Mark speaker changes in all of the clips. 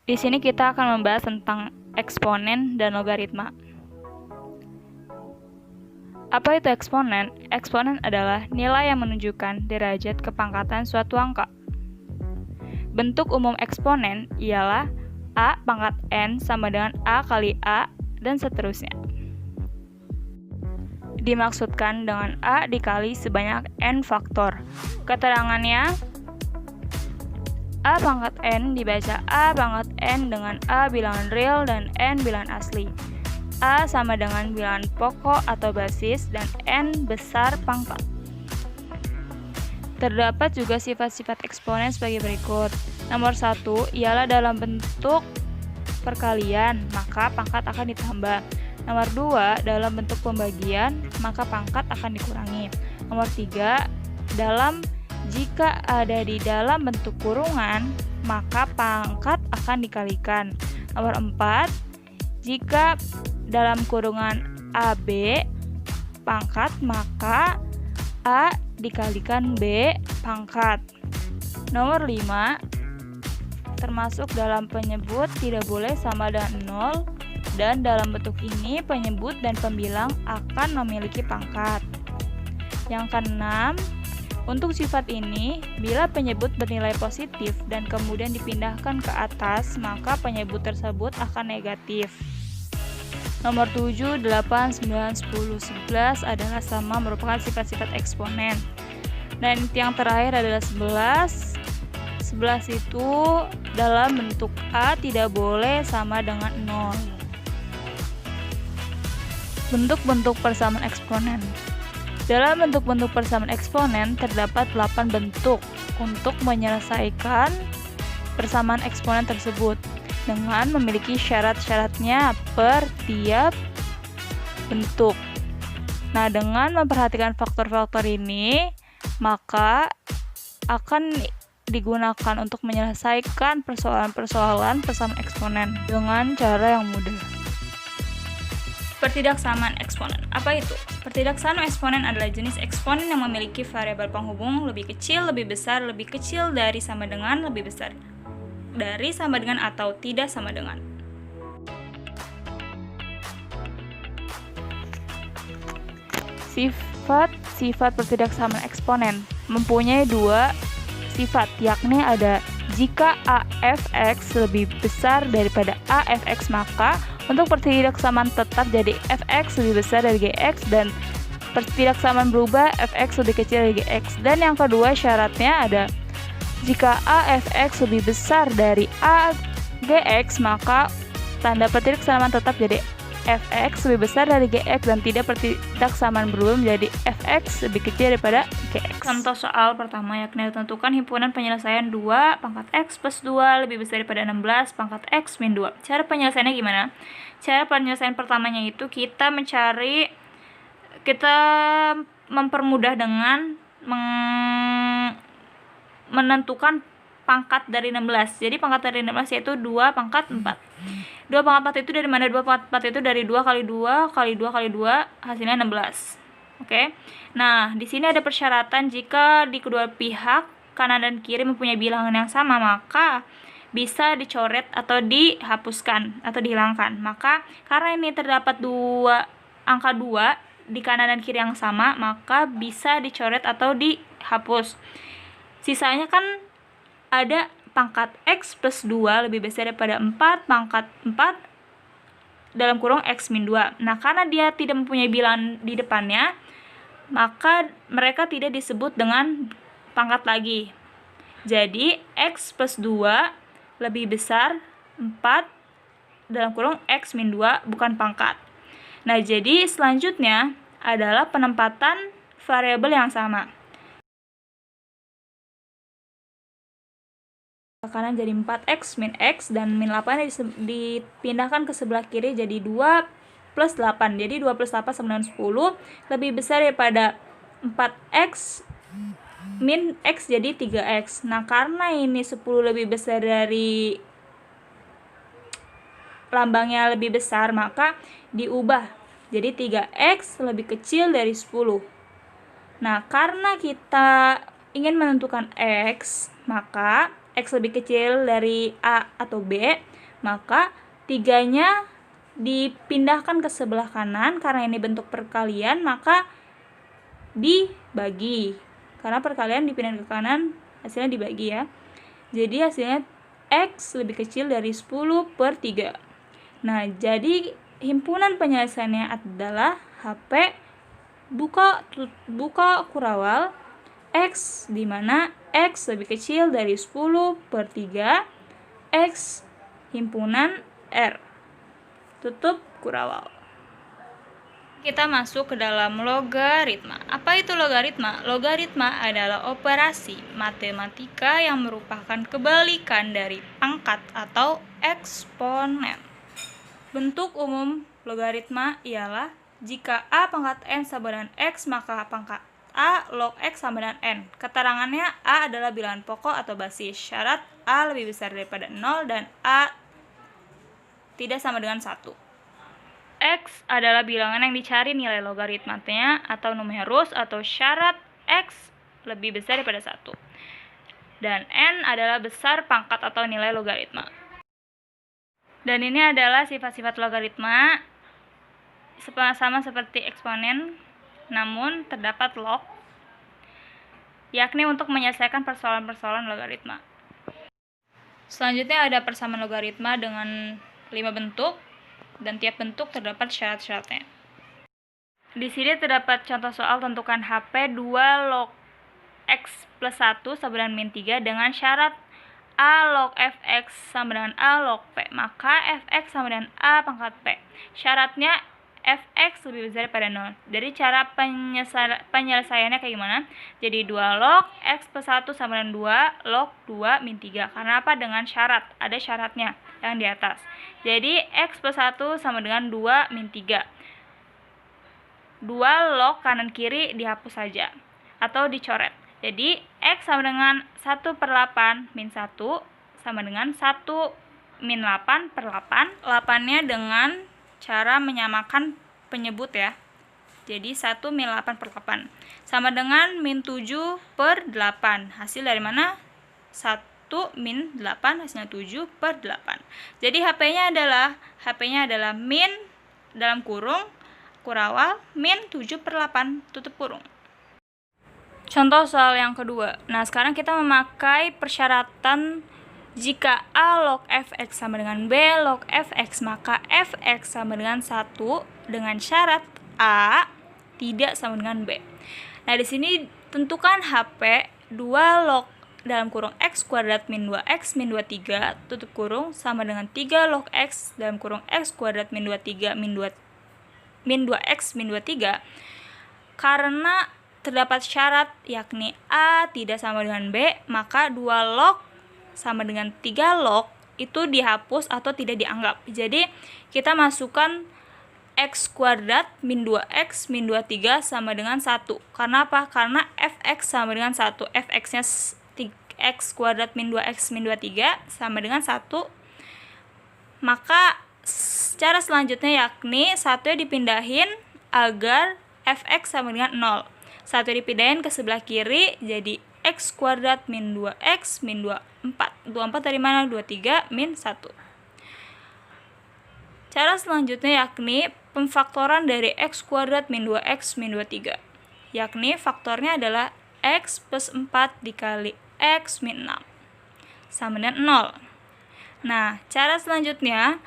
Speaker 1: Di sini kita akan membahas tentang eksponen dan logaritma. Apa itu eksponen? Eksponen adalah nilai yang menunjukkan derajat kepangkatan suatu angka. Bentuk umum eksponen ialah A pangkat N sama dengan A kali A, dan seterusnya. Dimaksudkan dengan A dikali sebanyak N faktor. Keterangannya, A pangkat N dibaca A pangkat N dengan A bilangan real dan N bilangan asli. A sama dengan bilangan pokok atau basis dan N besar pangkat. Terdapat juga sifat-sifat eksponen sebagai berikut. Nomor 1 ialah dalam bentuk perkalian, maka pangkat akan ditambah. Nomor 2, dalam bentuk pembagian, maka pangkat akan dikurangi. Nomor 3, jika ada di dalam bentuk kurungan, maka pangkat akan dikalikan. Nomor 4, jika dalam kurungan AB pangkat, maka A dikalikan B pangkat. Nomor 5, termasuk dalam penyebut tidak boleh sama dengan 0, dan dalam bentuk ini penyebut dan pembilang akan memiliki pangkat. Yang keenam, untuk sifat ini, bila penyebut bernilai positif dan kemudian dipindahkan ke atas, maka penyebut tersebut akan negatif. Nomor 7, 8, 9, 10, 11 adalah sama merupakan sifat-sifat eksponen. Dan yang terakhir adalah 11. 11 itu dalam bentuk A tidak boleh sama dengan 0. Bentuk-bentuk persamaan eksponen. Dalam bentuk-bentuk persamaan eksponen terdapat 8 bentuk untuk menyelesaikan persamaan eksponen tersebut dengan memiliki syarat-syaratnya per tiap bentuk. Nah, dengan memperhatikan faktor-faktor ini, maka akan digunakan untuk menyelesaikan persoalan-persoalan persamaan eksponen dengan cara yang mudah. Pertidaksamaan eksponen. Apa itu? Pertidaksamaan eksponen adalah jenis eksponen yang memiliki variabel penghubung lebih kecil, lebih besar, lebih kecil dari sama dengan, lebih besar dari sama dengan atau tidak sama dengan. Sifat pertidaksamaan eksponen mempunyai dua sifat, yakni ada jika AFX lebih besar daripada AFX, maka untuk pertidaksamaan tetap jadi fx lebih besar dari gx, dan pertidaksamaan berubah fx lebih kecil dari gx. Dan yang kedua syaratnya ada jika AFX lebih besar dari AGX, maka tanda pertidaksamaan tetap jadi fx lebih besar dari gx, dan tidak pertidaksamaan berubah menjadi fx lebih kecil daripada gx. Contoh soal pertama, yakni tentukan himpunan penyelesaian 2 pangkat x plus 2 lebih besar daripada 16 pangkat x min 2. Cara penyelesaiannya gimana? Cara penyelesaian pertamanya itu kita mempermudah dengan menentukan pangkat dari 16. Jadi pangkat dari 16 yaitu 2 pangkat 4. 2 pangkat 4 itu dari mana? 2 pangkat 4 itu dari 2 kali 2 kali 2 kali 2, hasilnya 16. Oke. Nah, di sini ada persyaratan jika di kedua pihak kanan dan kiri mempunyai bilangan yang sama, maka bisa dicoret atau dihapuskan atau dihilangkan. Maka karena ini terdapat angka 2 di kanan dan kiri yang sama, maka bisa dicoret atau dihapus. Sisanya kan ada pangkat x plus 2 lebih besar daripada 4 pangkat 4 dalam kurung x min 2. Nah, karena dia tidak mempunyai bilangan di depannya, maka mereka tidak disebut dengan pangkat lagi. Jadi, x plus 2 lebih besar 4 dalam kurung x min 2 bukan pangkat. Nah, jadi selanjutnya adalah penempatan variabel yang sama. Kanan jadi 4x min x, dan min 8 dipindahkan ke sebelah kiri jadi 2 plus 8. Jadi 2 plus 8 sama dengan 10, lebih besar daripada 4x min x jadi 3x. Nah, karena ini 10 lebih besar dari lambangnya lebih besar, maka diubah jadi 3x lebih kecil dari 10. Nah, karena kita ingin menentukan x, maka X lebih kecil dari A atau B, maka 3-nya dipindahkan ke sebelah kanan. Karena ini bentuk perkalian, maka dibagi. Karena perkalian dipindah ke kanan, hasilnya dibagi ya. Jadi hasilnya X lebih kecil dari 10/3. Nah, jadi himpunan penyelesaiannya adalah HP buka kurawal X, di mana X lebih kecil dari 10/3 X himpunan R. Tutup kurawal. Kita masuk ke dalam logaritma. Apa itu logaritma? Logaritma adalah operasi matematika yang merupakan kebalikan dari pangkat atau eksponen. Bentuk umum logaritma ialah jika A pangkat N sama dengan X, maka pangkat A log X sama dengan N. Keterangannya A adalah bilangan pokok atau basis. Syarat A lebih besar daripada 0 dan A tidak sama dengan 1. X adalah bilangan yang dicari nilai logaritmanya atau numerus, atau syarat X lebih besar daripada 1. Dan N adalah besar pangkat atau nilai logaritma. Dan ini adalah sifat-sifat logaritma sama seperti eksponen, namun terdapat log, yakni untuk menyelesaikan persoalan-persoalan logaritma. Selanjutnya ada persamaan logaritma dengan 5 bentuk, dan tiap bentuk terdapat syarat-syaratnya. Di sini terdapat contoh soal tentukan HP 2 log X plus 1 sama dengan min 3 dengan syarat A log Fx sama dengan A log P. Maka Fx sama dengan A pangkat P. Syaratnya Fx lebih besar daripada 0. Jadi cara penyelesaiannya kayak gimana? Jadi 2 log X plus 1 sama dengan 2 log 2 min 3. Karena apa? Dengan syarat. Ada syaratnya yang di atas. Jadi X plus 1 sama dengan 2 min 3. 2 log kanan kiri dihapus saja atau dicoret. Jadi X sama dengan 1/8 min 1 sama dengan 1 min 8/8. 8-nya dengan cara menyamakan penyebut ya. Jadi 1 min 8/8 sama dengan min 7/8. Hasil dari mana? 1 min 8 hasilnya 7/8. Jadi HP-nya adalah min dalam kurung kurawal min 7/8 tutup kurung. Contoh soal yang kedua. Nah, sekarang kita memakai persyaratan jika A log Fx sama dengan B log Fx, maka Fx sama dengan 1 dengan syarat A tidak sama dengan B. Nah, di sini tentukan HP 2 log dalam kurung X kuadrat min 2X min 23 tutup kurung sama dengan 3 log X dalam kurung X kuadrat min 23 min 2X min 23. Karena terdapat syarat yakni A tidak sama dengan B, maka 2 log sama dengan 3 log itu dihapus atau tidak dianggap. Jadi kita masukkan X kuadrat min 2X min 23 sama dengan 1. Karena apa? Karena Fx sama dengan 1. Fx-nya X kuadrat min 2X min 23 sama dengan 1. Maka cara selanjutnya yakni 1-nya dipindahin agar Fx sama dengan 0. 1 dipindahin ke sebelah kiri jadi X kuadrat min 2X min 24. 24 dari mana? 23 min 1. Cara selanjutnya yakni pemfaktoran dari X kuadrat min 2X min 23. Yakni faktornya adalah X plus 4 dikali X min 6 sama dengan 0. Nah, cara selanjutnya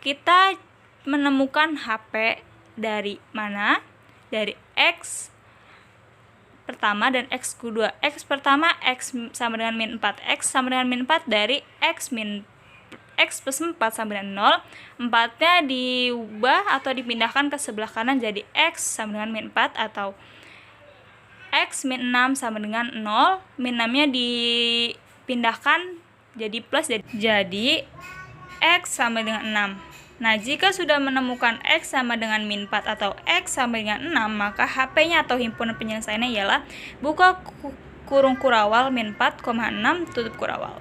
Speaker 1: kita menemukan HP dari mana? Dari X pertama dan X kedua. X pertama X sama dengan min 4. X sama dengan min 4 dari X plus 4 sama dengan 0. 4-nya diubah atau dipindahkan ke sebelah kanan jadi X sama dengan min 4 atau X min 6 sama dengan 0. Min 6-nya dipindahkan jadi plus jadi X sama dengan 6. Nah, jika sudah menemukan X sama dengan min 4 atau X sama dengan 6, maka HP-nya atau himpunan penyelesaiannya ialah buka kurung kurawal min 4,6 tutup kurawal.